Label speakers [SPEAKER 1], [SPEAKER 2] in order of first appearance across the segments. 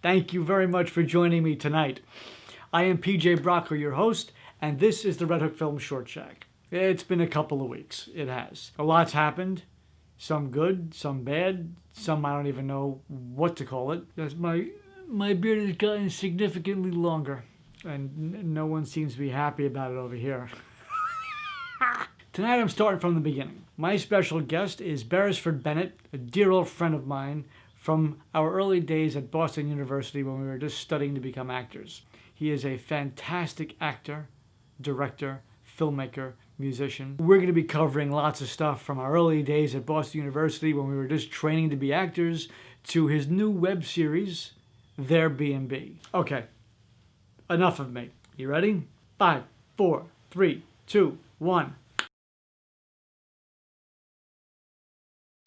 [SPEAKER 1] Thank you very much for joining me tonight. I am PJ Bracco, your host, and this is the Red Hook Film Short Shack. It's been a couple of weeks. It has. A lot's happened. Some good, some bad, some I don't even know what to call it. Because my beard has gotten significantly longer, and no one seems to be happy about it over here. Tonight I'm starting from the beginning. My special guest is Beresford Bennett, a dear old friend of mine from our early days at Boston University when we were just studying to become actors. He is a fantastic actor, director, filmmaker, musician. We're going to be covering lots of stuff from our early days at Boston University when we were just training to be actors to his new web series, Theirbnb. Okay, enough of me. You ready? 5, 4, 3, 2, 1.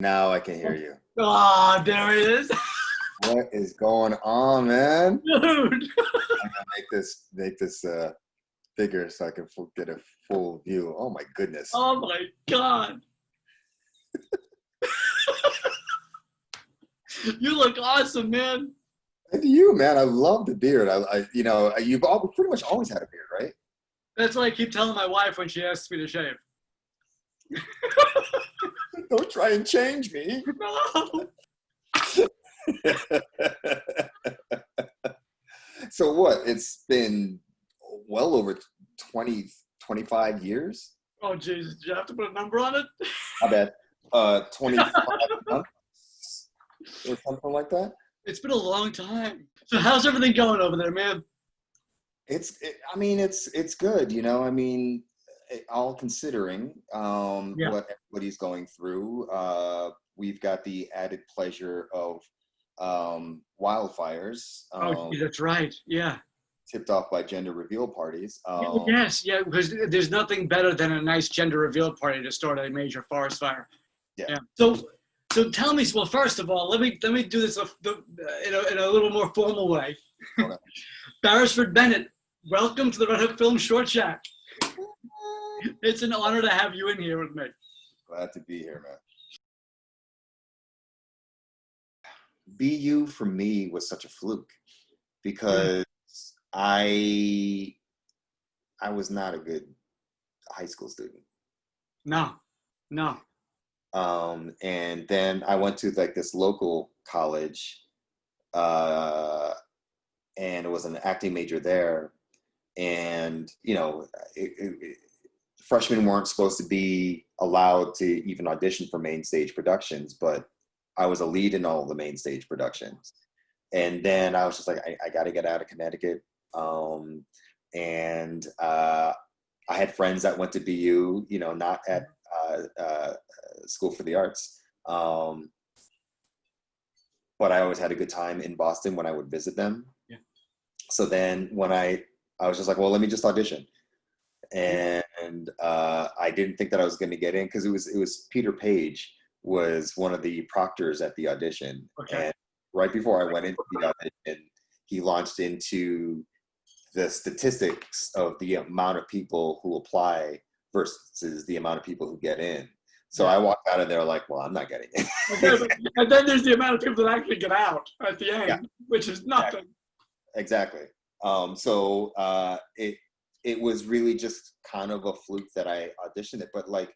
[SPEAKER 2] Now I can hear you.
[SPEAKER 1] Ah, there it is.
[SPEAKER 2] What is going on, man?
[SPEAKER 1] Dude.
[SPEAKER 2] I'm gonna make this bigger so I can get a full view. Oh my goodness.
[SPEAKER 1] Oh my God. You look awesome, man.
[SPEAKER 2] And you, man, I love the beard. You've pretty much always had a beard, right?
[SPEAKER 1] That's what I keep telling my wife when she asks me to shave.
[SPEAKER 2] Don't try and change me.
[SPEAKER 1] No.
[SPEAKER 2] So what? It's been well over 20, 25 years.
[SPEAKER 1] Oh, Jesus. Did you have to put a number on it?
[SPEAKER 2] I bet 25 months or something like that.
[SPEAKER 1] It's been a long time. So how's everything going over there, man?
[SPEAKER 2] It's good, you know. I mean, all considering what everybody's going through, we've got the added pleasure of wildfires.
[SPEAKER 1] That's right. Yeah.
[SPEAKER 2] Tipped off by gender reveal parties.
[SPEAKER 1] Yes, yeah, because there's nothing better than a nice gender reveal party to start a major forest fire.
[SPEAKER 2] Yeah.
[SPEAKER 1] So tell me. Well, first of all, let me do this in a little more formal way.
[SPEAKER 2] Okay.
[SPEAKER 1] Beresford Bennett, welcome to the Red Hook Film Short Shack. It's an honor to have you in here with me.
[SPEAKER 2] Glad to be here, man. BU for me was such a fluke because I was not a good high school student.
[SPEAKER 1] No.
[SPEAKER 2] And then I went to like this local college, and it was an acting major there. And, you know, freshmen weren't supposed to be allowed to even audition for main stage productions, but I was a lead in all the main stage productions. And then I was just like, I got to get out of Connecticut. And I had friends that went to BU, you know, not at School for the Arts. But I always had a good time in Boston when I would visit them.
[SPEAKER 1] Yeah.
[SPEAKER 2] So then when I was just like, well, let me just audition. And I didn't think that I was going to get in because it was Peter Page was one of the proctors at the audition.
[SPEAKER 1] Okay.
[SPEAKER 2] And right before I went into the audition, he launched into the statistics of the amount of people who apply versus the amount of people who get in. So I walked out of there like, well, I'm not getting in.
[SPEAKER 1] And then there's the amount of people that actually get out at the end, which is nothing.
[SPEAKER 2] Exactly. So it was really just kind of a fluke that I auditioned it, but like,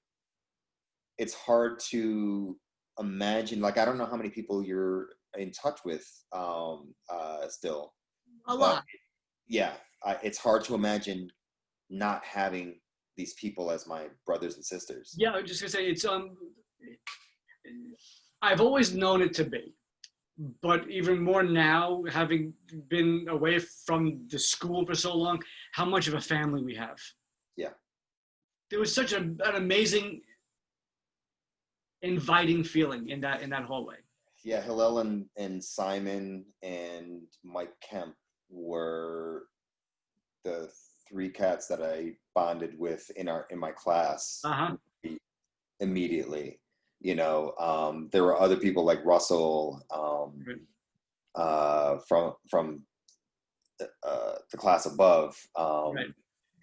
[SPEAKER 2] it's hard to imagine, like, I don't know how many people you're in touch with still.
[SPEAKER 1] A lot.
[SPEAKER 2] Yeah, it's hard to imagine not having these people as my brothers and sisters.
[SPEAKER 1] Yeah, I was just gonna say it's I've always known it to be, but even more now, having been away from the school for so long, how much of a family we have.
[SPEAKER 2] Yeah.
[SPEAKER 1] There was such an amazing, inviting feeling in that hallway.
[SPEAKER 2] Yeah, Hillel and Simon and Mike Kemp were the three cats that I bonded with in my class immediately. You know, there were other people like Russell from the class above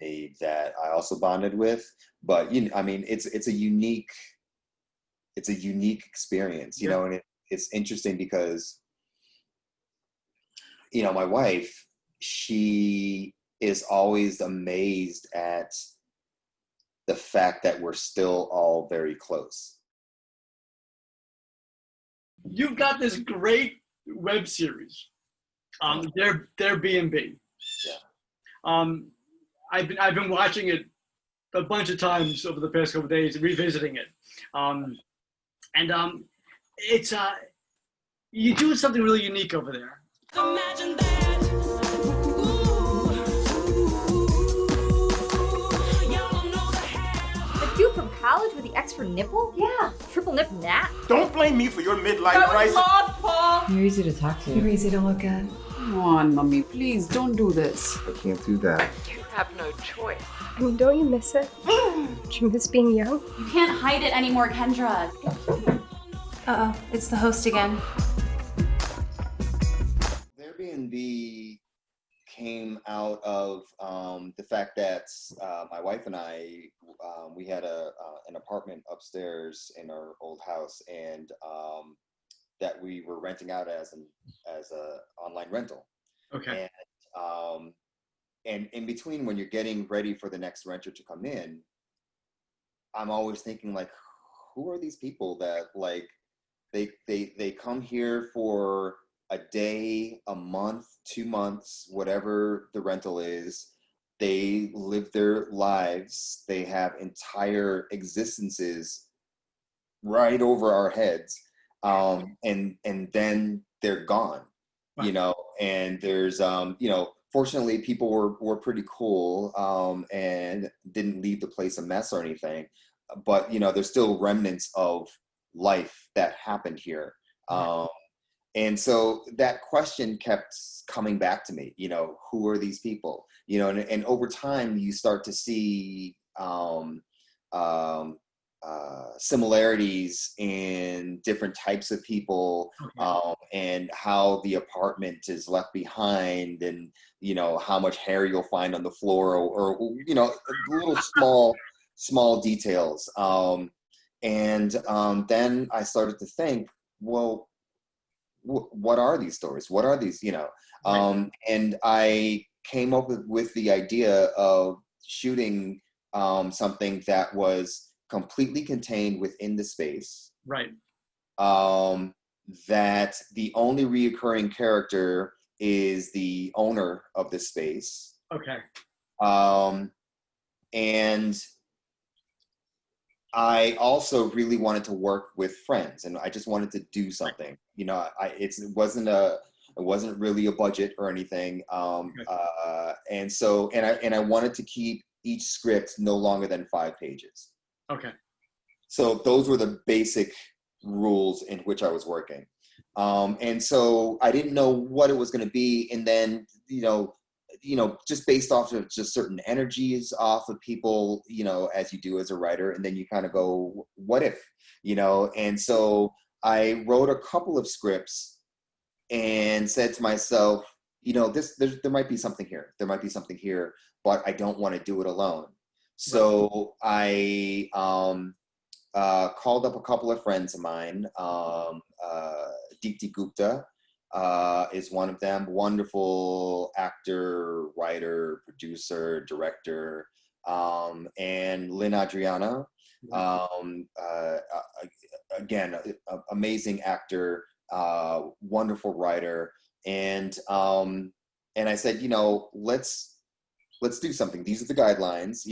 [SPEAKER 2] that I also bonded with. But you know, I mean, it's a unique experience, you know, and it's interesting because my wife, she is always amazed at the fact that we're still all very close.
[SPEAKER 1] You've got this great web series, Theirbnb.
[SPEAKER 2] Yeah.
[SPEAKER 1] I've been watching it a bunch of times over the past couple of days, revisiting it, it's you do something really unique over there. Imagine that.
[SPEAKER 3] The dude from college with the extra nipple? Yeah. Triple nip nap?
[SPEAKER 4] Don't blame me for your midlife crisis.
[SPEAKER 3] Paul.
[SPEAKER 5] You're easy to talk to.
[SPEAKER 6] You're easy to look at.
[SPEAKER 5] Come on, Mummy, please don't do this.
[SPEAKER 4] I can't do that.
[SPEAKER 5] You have no choice.
[SPEAKER 7] I mean, don't you miss it? Do you miss being young?
[SPEAKER 8] You can't hide it anymore, Kendra.
[SPEAKER 6] Uh-oh, it's the host again.
[SPEAKER 2] Airbnb came out of the fact that my wife and I, we had an apartment upstairs in our old house, and that we were renting out as a online rental.
[SPEAKER 1] Okay.
[SPEAKER 2] And in between, when you're getting ready for the next renter to come in, I'm always thinking, like, who are these people that, like, they come here for a day, a month, 2 months, whatever the rental is. They live their lives. They have entire existences right over our heads. And then they're gone, and there's, fortunately people were pretty cool, and didn't leave the place a mess or anything, but, there's still remnants of life that happened here. And so that question kept coming back to me, who are these people, and over time you start to see, similarities in different types of people, and how the apartment is left behind, and how much hair you'll find on the floor, or little small details, and then I started to think, well, what are these stories, what are these, and I came up with the idea of shooting something that was completely contained within the space.
[SPEAKER 1] Right.
[SPEAKER 2] That the only reoccurring character is the owner of the space.
[SPEAKER 1] Okay.
[SPEAKER 2] And I also really wanted to work with friends, and I just wanted to do something. It wasn't really a budget or anything. And I wanted to keep each script no longer than 5 pages.
[SPEAKER 1] Okay.
[SPEAKER 2] So those were the basic rules in which I was working. And so I didn't know what it was going to be. And then, just based off of just certain energies off of people, as you do as a writer, and then you kind of go, what if, and so I wrote a couple of scripts and said to myself, there might be something here. There might be something here, but I don't want to do it alone. So I called up a couple of friends of mine. Deepti Gupta is one of them. Wonderful actor, writer, producer, director. And Lynn Adriana, again, amazing actor, wonderful writer. And I said, let's do something. These are the guidelines,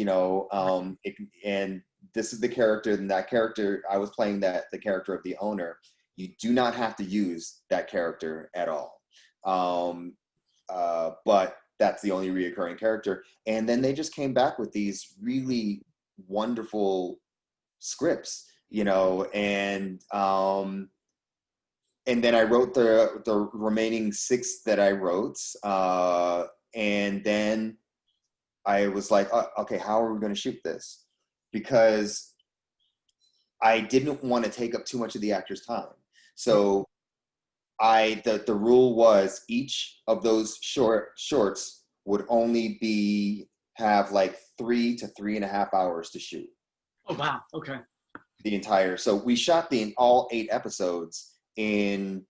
[SPEAKER 2] and this is the character, and that character, I was playing the character of the owner. You do not have to use that character at all. But that's the only reoccurring character. And then they just came back with these really wonderful scripts, and then I wrote the remaining 6 that I wrote. And then I was like, okay, how are we going to shoot this? Because I didn't want to take up too much of the actor's time. So the rule was each of those shorts would only have like 3 to 3.5 hours to shoot.
[SPEAKER 1] Oh, wow. Okay.
[SPEAKER 2] The entire, so we shot all 8 episodes in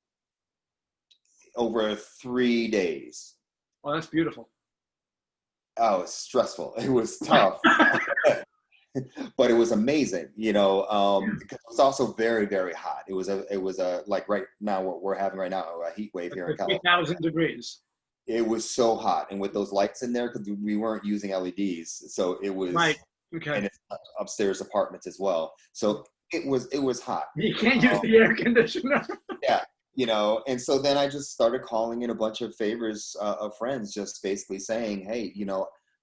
[SPEAKER 2] over 3 days.
[SPEAKER 1] Oh, that's beautiful.
[SPEAKER 2] Oh, it's stressful. It was tough, but it was amazing, because it was also very, very hot. It was a like right now what we're having right now, a heat wave here in California.
[SPEAKER 1] 3,000 degrees.
[SPEAKER 2] It was so hot, and with those lights in there, because we weren't using LEDs, so it was
[SPEAKER 1] Right. Okay.
[SPEAKER 2] and it's upstairs apartments as well. So it was hot.
[SPEAKER 1] You can't use the air conditioner.
[SPEAKER 2] Yeah, and so then I just started calling in a bunch of favors of friends, just basically saying, hey,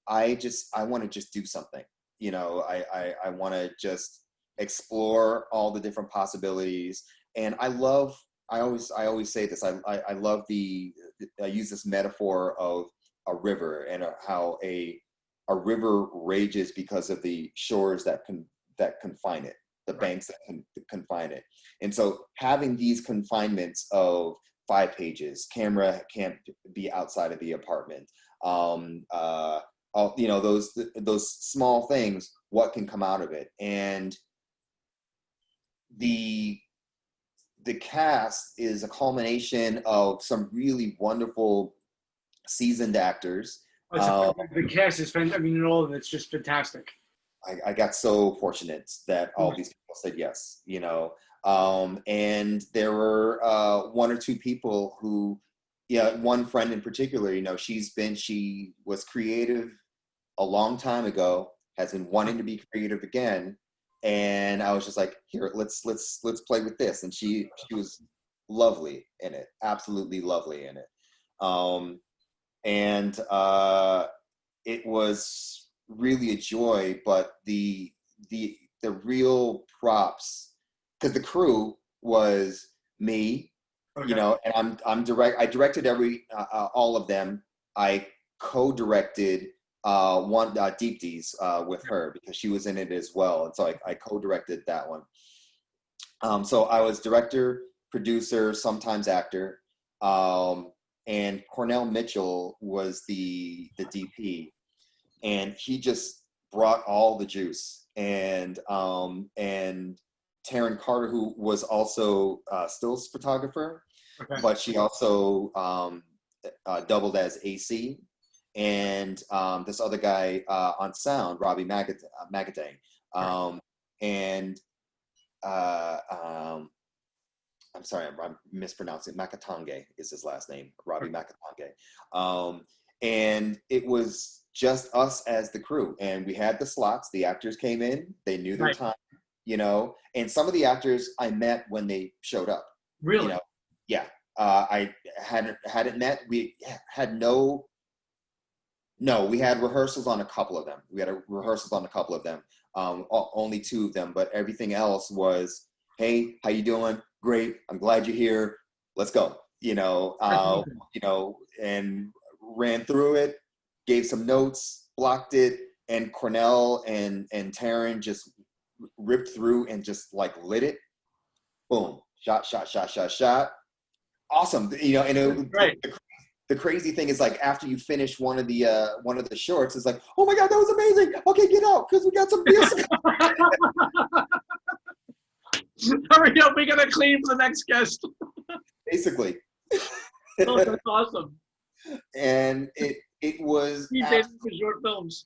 [SPEAKER 2] I want to just do something. I want to just explore all the different possibilities. And I always say this, I love I use this metaphor of a river and how a river rages because of the shores that confine it, the banks that confine it. And so having these confinements of 5 pages, camera can't be outside of the apartment, those small things, what can come out of it. And the cast is a culmination of some really wonderful seasoned actors.
[SPEAKER 1] The cast is fantastic. I mean, all of it's just fantastic.
[SPEAKER 2] I got so fortunate that all these people said yes, and there were 1 or 2 people who, one friend in particular, she was creative a long time ago, has been wanting to be creative again. And I was just like, here, let's play with this. And she was lovely in it, absolutely lovely in it. And it was really a joy, but the real props, because the crew was me,
[SPEAKER 1] Okay.
[SPEAKER 2] and I directed all of them. I co-directed one Deepti's with her because she was in it as well, and so I co-directed that one. So I was director, producer, sometimes actor, and Cornell Mitchell was the DP, and he just brought all the juice. And Taryn Carter, who was also stills photographer,
[SPEAKER 1] Okay.
[SPEAKER 2] but she also doubled as AC. And this other guy on sound, Robbie Magatang. And I'm sorry, I'm mispronouncing. Makatange is his last name, Robbie Makatange. And it was just us as the crew. And we had the slots. The actors came in. They knew their time, And some of the actors I met when they showed up.
[SPEAKER 1] Really?
[SPEAKER 2] Yeah. I hadn't met. We had no, we had rehearsals on a couple of them. Only 2 of them, but everything else was, hey, how you doing? Great. I'm glad you're here. Let's go. And ran through it, gave some notes, blocked it, and Cornell and Taryn just ripped through and just like lit it. Boom. Shot. Awesome. And
[SPEAKER 1] Right.
[SPEAKER 2] The crazy thing is, like, after you finish one of the shorts, it's like, oh my God, that was amazing. Okay, get out, because we got some beers.
[SPEAKER 1] Hurry up, we gotta clean for the next guest.
[SPEAKER 2] Basically.
[SPEAKER 1] Oh, that's awesome.
[SPEAKER 2] And it was
[SPEAKER 1] Speed dating for short films.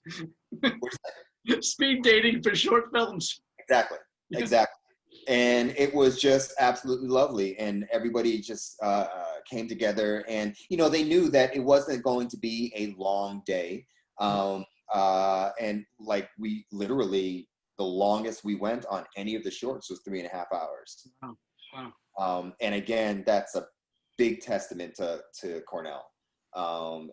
[SPEAKER 1] Speed dating for short films.
[SPEAKER 2] Exactly. And it was just absolutely lovely, and everybody just came together, and they knew that it wasn't going to be a long day, and like we literally, the longest we went on any of the shorts was 3.5 hours.
[SPEAKER 1] Wow.
[SPEAKER 2] And again, that's a big testament to Cornell. And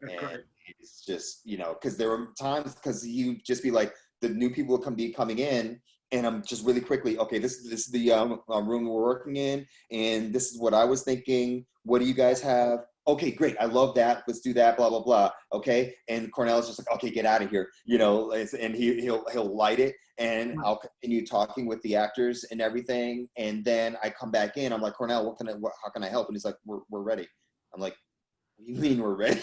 [SPEAKER 2] it's just, because there were times, because you just be like, the new people would be coming in, and I'm just really quickly, okay, this is the room we're working in, and this is what I was thinking. What do you guys have? Okay, great. I love that. Let's do that. Blah blah blah. Okay, and Cornell's just like, okay, get out of here. And he'll light it, and I'll continue talking with the actors and everything, and then I come back in. I'm like, Cornell, how can I help? And he's like, we're ready. I'm like, what do you mean we're ready?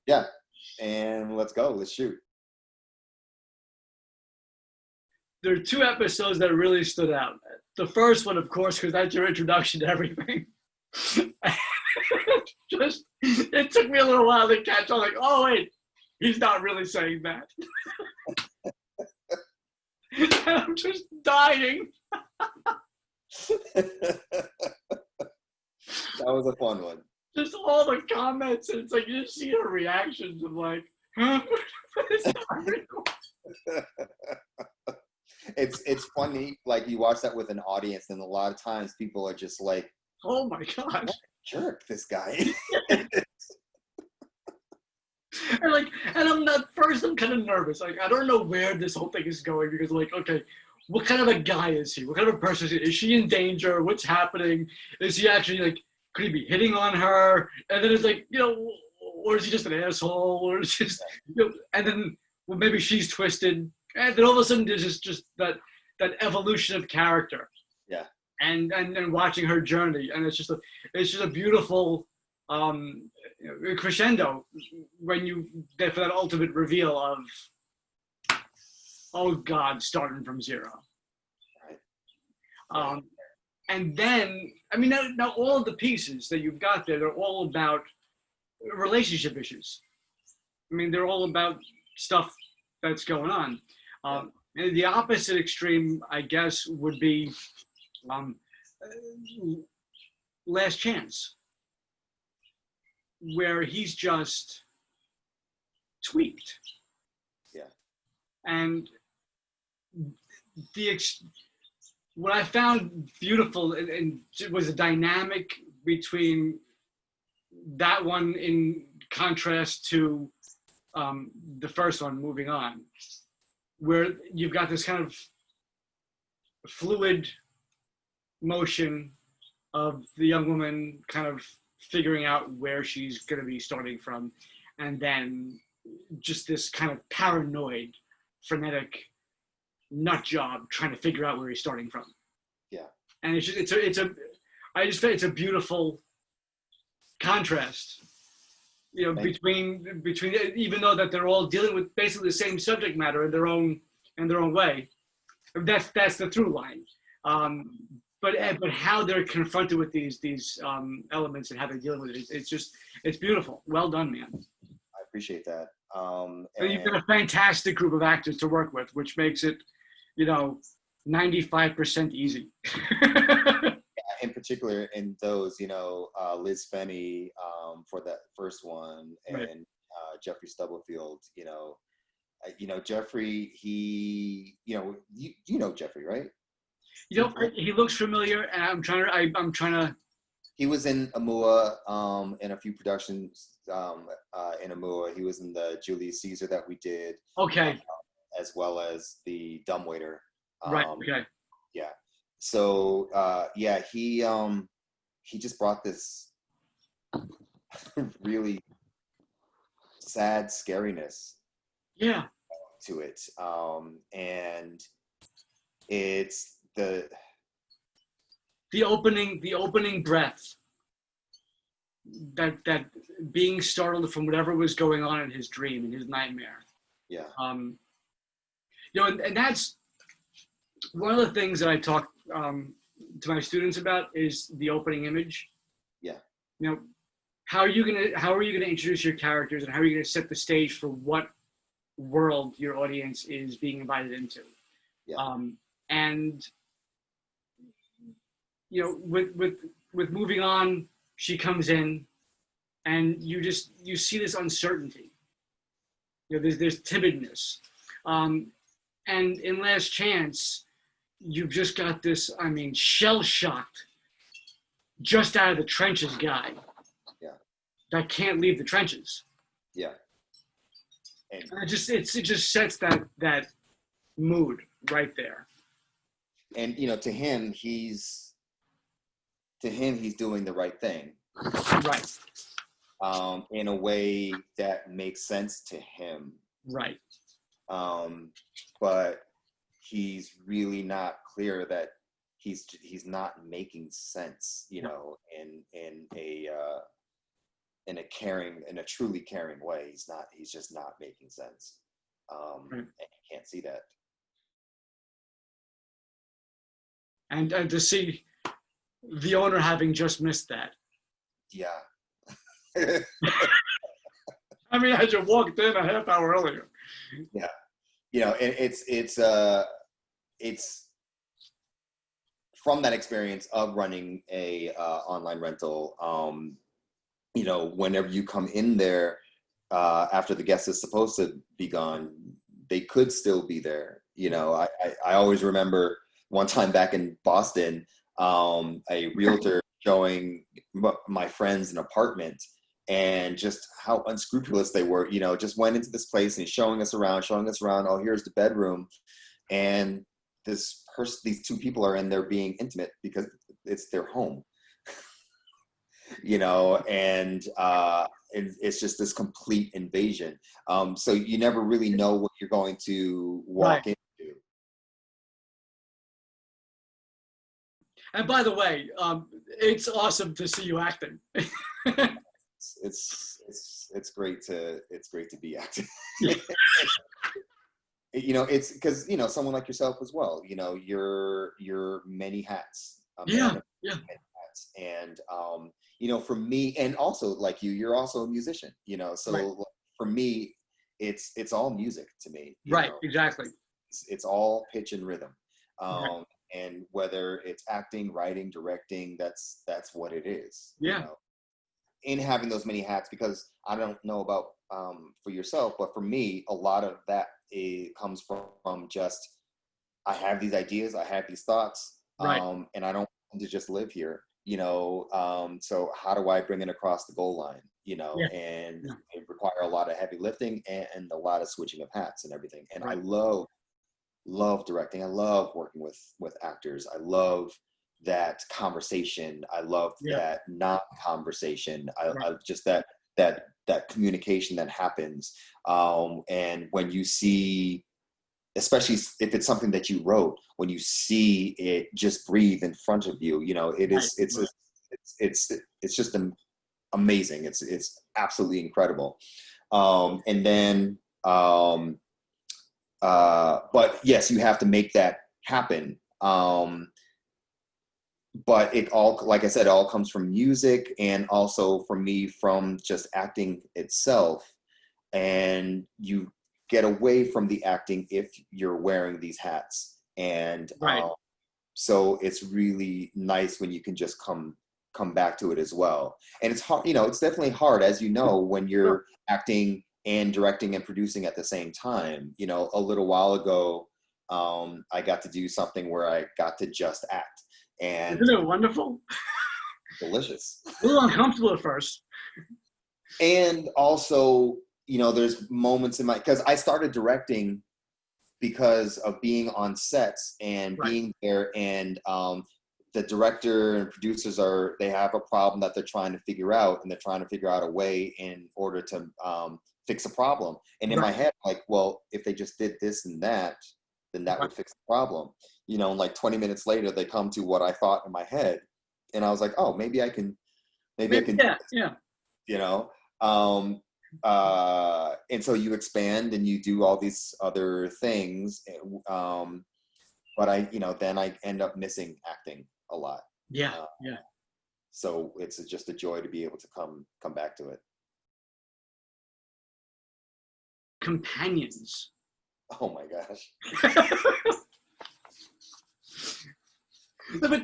[SPEAKER 2] Yeah, and let's go. Let's shoot.
[SPEAKER 1] There are 2 episodes that really stood out. the first one, of course, because that's your introduction to everything. Just, it took me a little while to catch on, like, oh, wait, he's not really saying that. I'm just dying.
[SPEAKER 2] That was a fun one.
[SPEAKER 1] Just all the comments, and it's like you just see her reactions of like, huh? It's not real.
[SPEAKER 2] It's funny, like you watch that with an audience, and a lot of times people are just like,
[SPEAKER 1] Oh my gosh.
[SPEAKER 2] what a jerk, this guy.
[SPEAKER 1] And I'm not, first I'm kind of nervous. Like, I don't know where this whole thing is going because, like, okay, what kind of a guy is he? What kind of a person is he? Is she in danger? What's happening? Is he actually, like, could he be hitting on her? And then it's like, you know, or is he just an asshole? Or is just, you know, and then, well, maybe she's twisted. And then all of a sudden there's just that evolution of character.
[SPEAKER 2] Yeah.
[SPEAKER 1] And watching her journey. And it's just a beautiful, crescendo when you get for that ultimate reveal of, oh God, starting from zero.
[SPEAKER 2] Right.
[SPEAKER 1] And then, I mean, now all of the pieces that you've got there, they're all about relationship issues. I mean, they're all about stuff that's going on. And the opposite extreme, I guess, would be Last Chance, where he's just tweaked.
[SPEAKER 2] Yeah.
[SPEAKER 1] And what I found beautiful and was a dynamic between that one in contrast to the first one, Moving On, where you've got this kind of fluid motion of the young woman kind of figuring out where she's going to be starting from, and then just this kind of paranoid, frenetic nut job trying to figure out where he's starting from.
[SPEAKER 2] Yeah.
[SPEAKER 1] And I just think it's a beautiful contrast, you know, between even though that they're all dealing with basically the same subject matter in their own way. That's the through line. But how they're confronted with these elements and how they're dealing with it, it's beautiful. Well done, man.
[SPEAKER 2] I appreciate that.
[SPEAKER 1] And you've got a fantastic group of actors to work with, which makes it, 95% easy.
[SPEAKER 2] In particular, in those, Liz Fenny for that first one, and
[SPEAKER 1] right.
[SPEAKER 2] Jeffrey Stubblefield. Jeffrey. He, you know Jeffrey, right?
[SPEAKER 1] He looks familiar, and I'm trying to.
[SPEAKER 2] He was in Amua, in a few productions in Amua. He was in the Julius Caesar that we did.
[SPEAKER 1] Okay.
[SPEAKER 2] As well as the Dumbwaiter.
[SPEAKER 1] Right. Okay.
[SPEAKER 2] Yeah. So he just brought this really sad scariness.
[SPEAKER 1] Yeah.
[SPEAKER 2] To it, and it's the opening breath, that being startled from whatever was going on in his dream, in his nightmare. Yeah.
[SPEAKER 1] And that's one of the things that I talk to my students about is the opening image.
[SPEAKER 2] Yeah.
[SPEAKER 1] How are you gonna introduce your characters, and how are you gonna set the stage for what world your audience is being invited into?
[SPEAKER 2] Yeah.
[SPEAKER 1] And with Moving On, she comes in, and you see this uncertainty. There's timidness, and in Last Chance, you've just got this, shell-shocked, just out of the trenches guy.
[SPEAKER 2] Yeah. That
[SPEAKER 1] can't leave the trenches.
[SPEAKER 2] Yeah.
[SPEAKER 1] And it just sets that mood right there.
[SPEAKER 2] And to him, he's doing the right thing.
[SPEAKER 1] Right.
[SPEAKER 2] In a way that makes sense to him.
[SPEAKER 1] Right.
[SPEAKER 2] But he's really not clear that he's not making sense, in a truly caring way. He's just not making sense. And you can't see that.
[SPEAKER 1] and to see the owner having just missed that.
[SPEAKER 2] Yeah.
[SPEAKER 1] I mean, I just walked in a half hour earlier.
[SPEAKER 2] Yeah. You know, it's from that experience of running a online rental. You know, whenever you come in there after the guest is supposed to be gone, they could still be there. You know, I always remember one time back in Boston, a realtor showing my friends an apartment, and just how unscrupulous they were. You know, just went into this place and he's showing us around. Oh, here's the bedroom, and these two people are in there being intimate because it's their home. You know, and it's just this complete invasion. So you never really know what you're going to walk into.
[SPEAKER 1] And by the way, it's awesome to see you acting.
[SPEAKER 2] It's great to be acting. You know, it's because, you know, someone like yourself as well, you know, you're many hats.
[SPEAKER 1] Yeah.
[SPEAKER 2] Many hats. And you know, for me, and also like you're also a musician, you know, so for me, it's all music to me. You know?
[SPEAKER 1] Exactly.
[SPEAKER 2] It's all pitch and rhythm. And whether it's acting, writing, directing, that's what it is.
[SPEAKER 1] Yeah.
[SPEAKER 2] You know? In having those many hats, because I don't know about for yourself, but for me, a lot of that comes from just, I have these ideas, I have these thoughts, and I don't want to just live here, you know. So how do I bring it across the goal line, you know? And it require a lot of heavy lifting and a lot of switching of hats and everything. And I love directing. I love working with actors. I love that conversation. I love that non-conversation. I just that communication that happens. And when you see, especially if it's something that you wrote, when you see it just breathe in front of you, you know, it's just amazing. It's absolutely incredible. And then, but yes, you have to make that happen. But it all, like I said, it all comes from music, and also for me from just acting itself. And you get away from the acting if you're wearing these hats. And so it's really nice when you can just come back to it as well. And it's hard, you know, it's definitely hard, as you know, when you're acting and directing and producing at the same time. You know, a little while ago, I got to do something where I got to just act. And
[SPEAKER 1] isn't it wonderful?
[SPEAKER 2] Delicious.
[SPEAKER 1] A little uncomfortable at first.
[SPEAKER 2] And also, you know, there's moments in because I started directing because of being on sets and being there, and the director and producers they have a problem that they're trying to figure out, and they're trying to figure out a way in order to fix a problem. And in my head, like, well, if they just did this and that, then that would fix the problem. You know, and like 20 minutes later, they come to what I thought in my head, and I was like, oh, maybe I can do this, you know. And so you expand and you do all these other things, but then I end up missing acting a lot. So it's just a joy to be able to come back to it.
[SPEAKER 1] Companions.
[SPEAKER 2] Oh my gosh.
[SPEAKER 1] But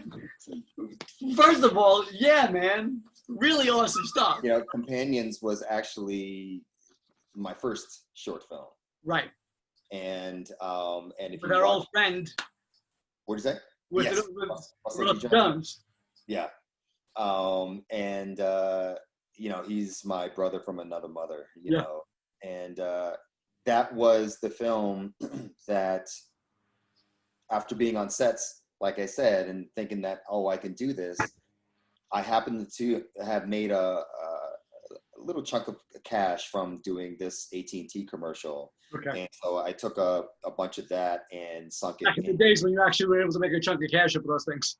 [SPEAKER 1] first of all, man, really awesome stuff.
[SPEAKER 2] You know, Companions was actually my first short film. Right. And if
[SPEAKER 1] with our old friend.
[SPEAKER 2] What is that?
[SPEAKER 1] With Russ Jones.
[SPEAKER 2] Yeah. And you know, he's my brother from another mother, you know. And that was the film that, after being on sets, like I said, and thinking that, oh, I can do this, I happened to have made a little chunk of cash from doing this AT&T commercial. Okay. And so I took a bunch of that and sunk it.
[SPEAKER 1] Back in the days when you actually were able to make a chunk of cash up those things.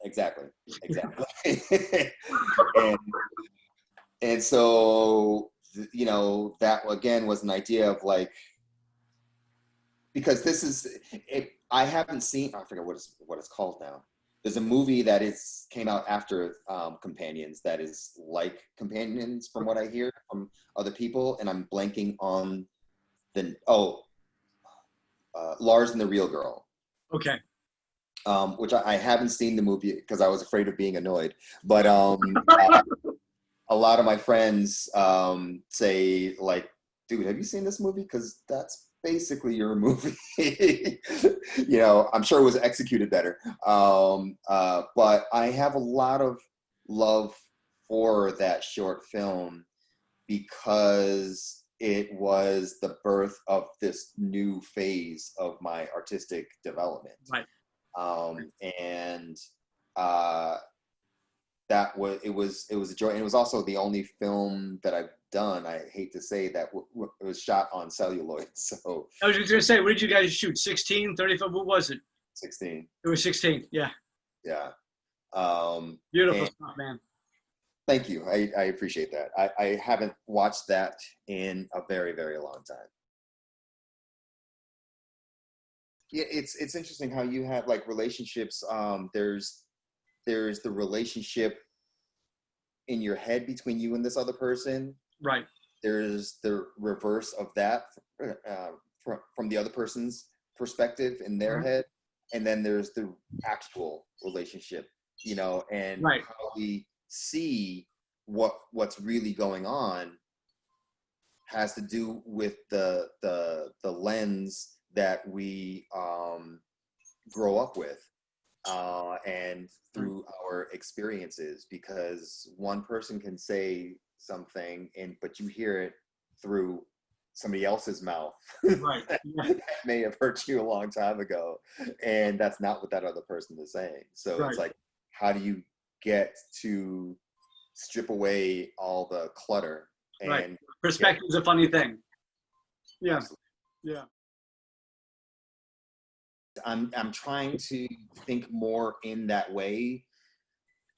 [SPEAKER 2] Exactly. and so, you know, that again was an idea of like, because this is, I haven't seen, I forget what it's called now. there's a movie that came out after Companions that is like Companions from what I hear from other people, and I'm blanking on Lars and the Real Girl.
[SPEAKER 1] Okay.
[SPEAKER 2] Which I haven't seen the movie because I was afraid of being annoyed. But a lot of my friends say, like, dude, have you seen this movie? Because that's basically your movie. You know, I'm sure it was executed better. But I have a lot of love for that short film because it was the birth of this new phase of my artistic development.
[SPEAKER 1] Right.
[SPEAKER 2] And that was it was a joy, and it was also the only film that I've done, I hate to say, that was shot on celluloid. So
[SPEAKER 1] I was just gonna say, what did you guys shoot? 16, 35? What was it?
[SPEAKER 2] 16.
[SPEAKER 1] It was 16. Yeah.
[SPEAKER 2] Yeah.
[SPEAKER 1] Beautiful stuff, man.
[SPEAKER 2] Thank you. I appreciate that. I haven't watched that in a very, very long time. Yeah, it's interesting how you have like relationships. There's the relationship in your head between you and this other person.
[SPEAKER 1] Right.
[SPEAKER 2] There's the reverse of that from the other person's perspective in their head, and then there's the actual relationship, you know, and how we see what's really going on has to do with the lens that we grow up with and through our experiences, because one person can say something but you hear it through somebody else's mouth.
[SPEAKER 1] Right.
[SPEAKER 2] That may have hurt you a long time ago, and that's not what that other person is saying. So it's like, how do you get to strip away all the clutter? And
[SPEAKER 1] perspective is a funny thing. Yeah.
[SPEAKER 2] Absolutely.
[SPEAKER 1] Yeah.
[SPEAKER 2] I'm trying to think more in that way.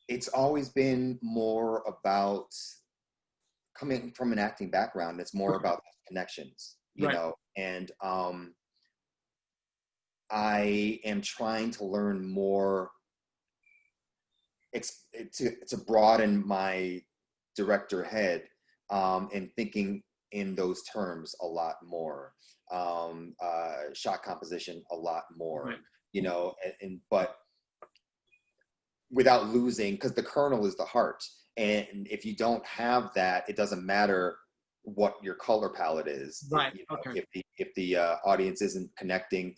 [SPEAKER 2] It's always been more about, coming from an acting background, it's more about connections, you know, and I am trying to learn more to broaden my director head and thinking in those terms a lot more. Shot composition a lot more, you know, but without losing, because the kernel is the heart, and if you don't have that, it doesn't matter what your color palette is.
[SPEAKER 1] Right.
[SPEAKER 2] You know, if the audience isn't connecting,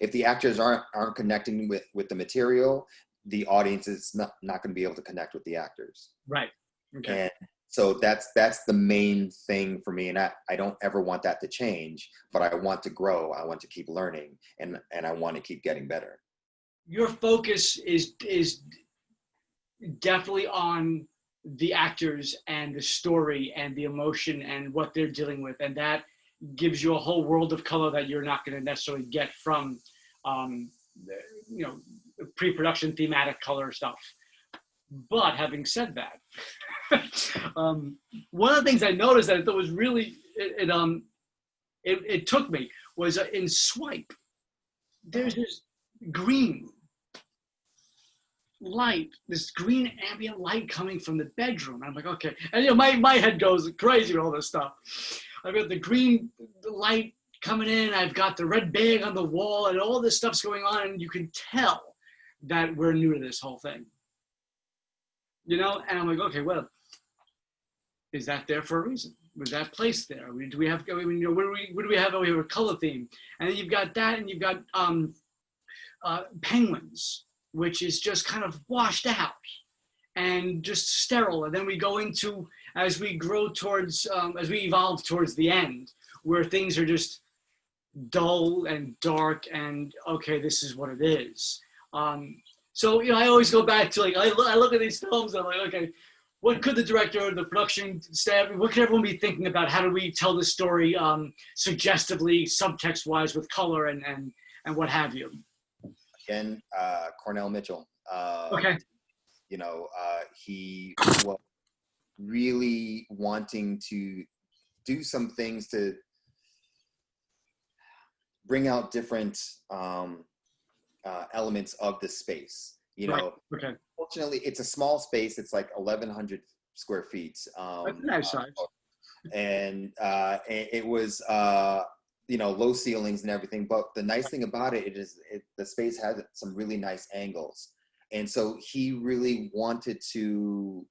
[SPEAKER 2] if the actors aren't connecting with the material, the audience is not going to be able to connect with the actors.
[SPEAKER 1] Right. Okay.
[SPEAKER 2] And so that's the main thing for me, and I don't ever want that to change, but I want to grow, I want to keep learning, and I want to keep getting better.
[SPEAKER 1] Your focus is definitely on the actors and the story and the emotion and what they're dealing with, and that gives you a whole world of color that you're not going to necessarily get from you know, pre-production thematic color stuff. But having said that, one of the things I noticed that I thought was really it took me was in Swipe, there's this green light, this green ambient light coming from the bedroom. And I'm like, okay. And you know, my head goes crazy with all this stuff. I've got the green light coming in, I've got the red bag on the wall, and all this stuff's going on, and you can tell that we're new to this whole thing. You know, and I'm like, okay, well, is that there for a reason? Was that placed there? Do we have, you know, what do we have over here? A color theme. And then you've got that, and you've got penguins, which is just kind of washed out and just sterile. And then we go into, as we grow towards, as we evolve towards the end, where things are just dull and dark and, okay, this is what it is. So, you know, I always go back to, like, I look at these films and I'm like, okay, what could the director, the production staff, what could everyone be thinking about? How do we tell this story suggestively, subtext-wise, with color and what have you?
[SPEAKER 2] Again, Cornell Mitchell.
[SPEAKER 1] Okay.
[SPEAKER 2] You know, he was really wanting to do some things to bring out different elements of the space. You
[SPEAKER 1] Right.
[SPEAKER 2] know,
[SPEAKER 1] Okay.
[SPEAKER 2] fortunately, it's a small space. It's like 1,100 square feet.
[SPEAKER 1] That's a nice size.
[SPEAKER 2] And it was, you know, low ceilings and everything. But the nice thing about it is the space had some really nice angles. And so he really wanted to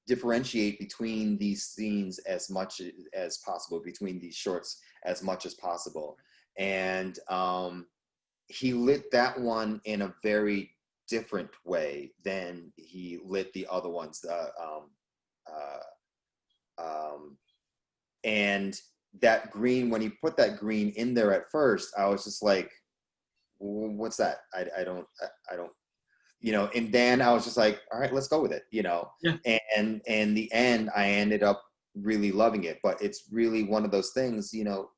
[SPEAKER 2] differentiate between these scenes as much as possible, between these shorts as much as possible. And he lit that one in a very different way than he lit the other ones. And that green, when he put that green in there at first, I was just like, what's that? I don't, you know, and then I was just like, all right, let's go with it, you know?
[SPEAKER 1] Yeah.
[SPEAKER 2] And in the end, I ended up really loving it. But it's really one of those things, you know,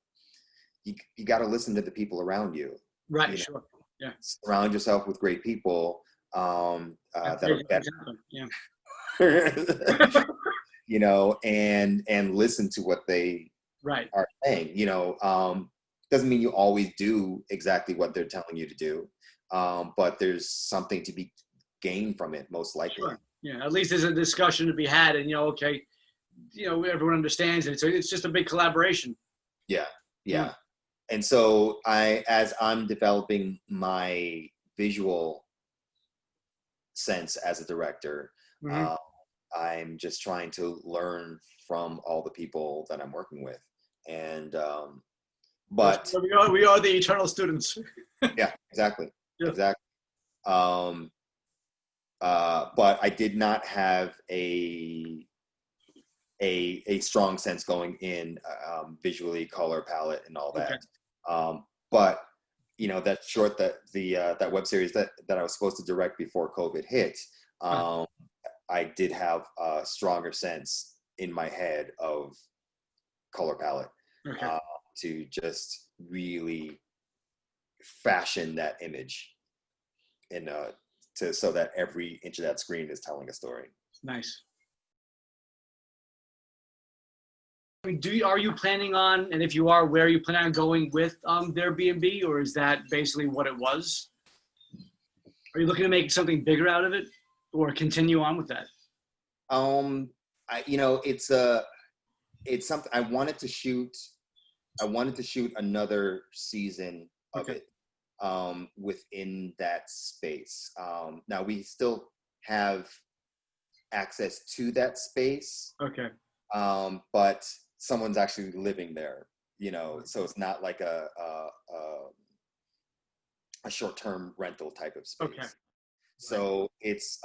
[SPEAKER 2] you got to listen to the people around you.
[SPEAKER 1] Right,
[SPEAKER 2] you know?
[SPEAKER 1] sure. Yeah.
[SPEAKER 2] Surround yourself with great people that are better.
[SPEAKER 1] Yeah.
[SPEAKER 2] You know, and listen to what they
[SPEAKER 1] Right.
[SPEAKER 2] are saying. You know, doesn't mean you always do exactly what they're telling you to do, but there's something to be gained from it, most likely.
[SPEAKER 1] Sure. Yeah, at least there's a discussion to be had, and okay, everyone understands it. So it's just a big collaboration.
[SPEAKER 2] Yeah. And so as I'm developing my visual sense as a director,
[SPEAKER 1] Mm-hmm.
[SPEAKER 2] I'm just trying to learn from all the people that I'm working with. And, but
[SPEAKER 1] we are the eternal students.
[SPEAKER 2] yeah, exactly.
[SPEAKER 1] Yeah.
[SPEAKER 2] Exactly. But I did not have a strong sense going in, visually, color palette and all that.
[SPEAKER 1] Okay.
[SPEAKER 2] But you know, that short, that web series that I was supposed to direct before COVID hit, I did have a stronger sense in my head of color palette,
[SPEAKER 1] Okay.
[SPEAKER 2] to just really fashion that image in so that every inch of that screen is telling a story.
[SPEAKER 1] Nice. I mean, are you planning on, and if you are, where are you planning on going with Theirbnb, or is that basically what it was? Are you looking to make something bigger out of it, or continue on with that?
[SPEAKER 2] You know, it's something I wanted to shoot. I wanted to shoot another season of it, within that space. Now we still have access to that space.
[SPEAKER 1] Okay.
[SPEAKER 2] But someone's actually living there, you know, so it's not like a short-term rental type of space.
[SPEAKER 1] Okay.
[SPEAKER 2] So it's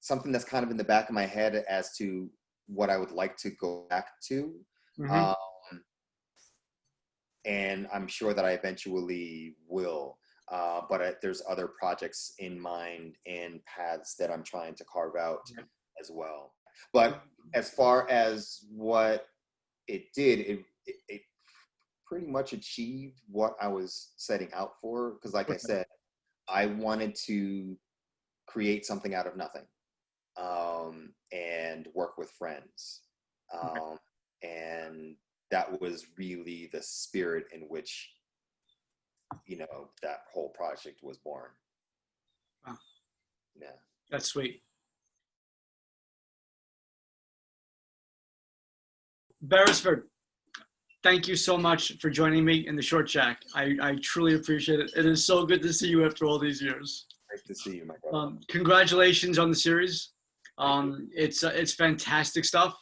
[SPEAKER 2] something that's kind of in the back of my head as to what I would like to go back to.
[SPEAKER 1] Mm-hmm.
[SPEAKER 2] And I'm sure that I eventually will. But there's other projects in mind and paths that I'm trying to carve out as well. But as far as what it did, it pretty much achieved what I was setting out for. Because like I said, I wanted to create something out of nothing, and work with friends. And that was really the spirit in which, you know, that whole project was born.
[SPEAKER 1] Wow.
[SPEAKER 2] Yeah.
[SPEAKER 1] That's sweet. Beresford, thank you so much for joining me in the Short Shack. I truly appreciate it. It is so good to see you after all these years.
[SPEAKER 2] Great to see you, my brother.
[SPEAKER 1] Congratulations on the series. It's fantastic stuff.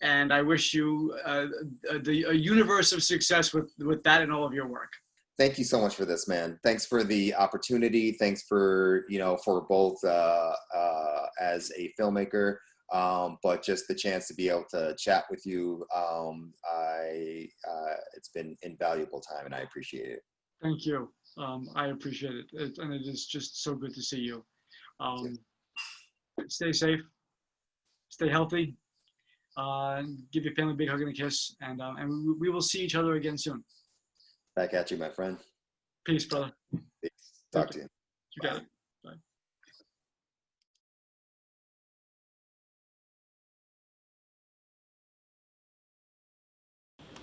[SPEAKER 1] And I wish you a universe of success with that and all of your work.
[SPEAKER 2] Thank you so much for this, man. Thanks for the opportunity. Thanks for, you know, for both as a filmmaker, but just the chance to be able to chat with you. It's been invaluable time, and I appreciate it.
[SPEAKER 1] Thank you. I appreciate it. And it is just so good to see you. Stay safe, stay healthy, give your family a big hug and a kiss, and we will see each other again soon.
[SPEAKER 2] Back at you, my friend.
[SPEAKER 1] Peace, brother.
[SPEAKER 2] Peace. Talk to you.
[SPEAKER 1] You got it. Bye.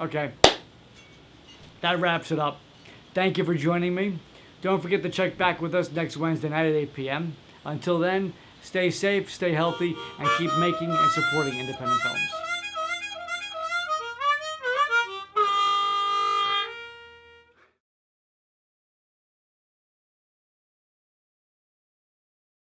[SPEAKER 1] Okay. That wraps it up. Thank you for joining me. Don't forget to check back with us next Wednesday night at 8 p.m. Until then, stay safe, stay healthy, and keep making and supporting independent films.